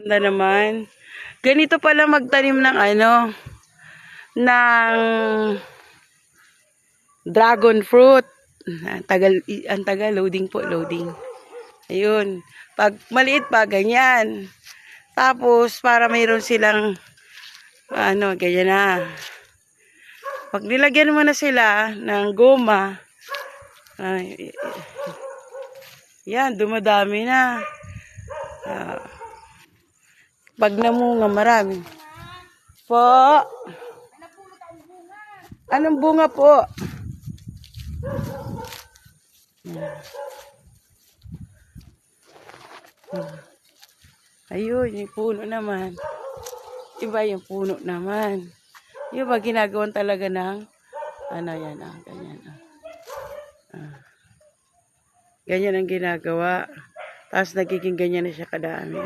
Ganda naman. Ganito pala magtanim ng ng dragon fruit. Ang tagal, loading po, loading. Ayun. Pag maliit pa, ganyan. Tapos, para mayroon silang, ganyan na. Pag nilagyan mo na sila ng goma, yan, dumadami na. Pag namunga, marami. Po. Anong bunga po? Ayun, yung puno naman. Iba yung puno naman. Yung ba ginagawan talaga ng yan, ganyan. Ganyan ang ginagawa. Tapos nagiging ganyan na siya kadami.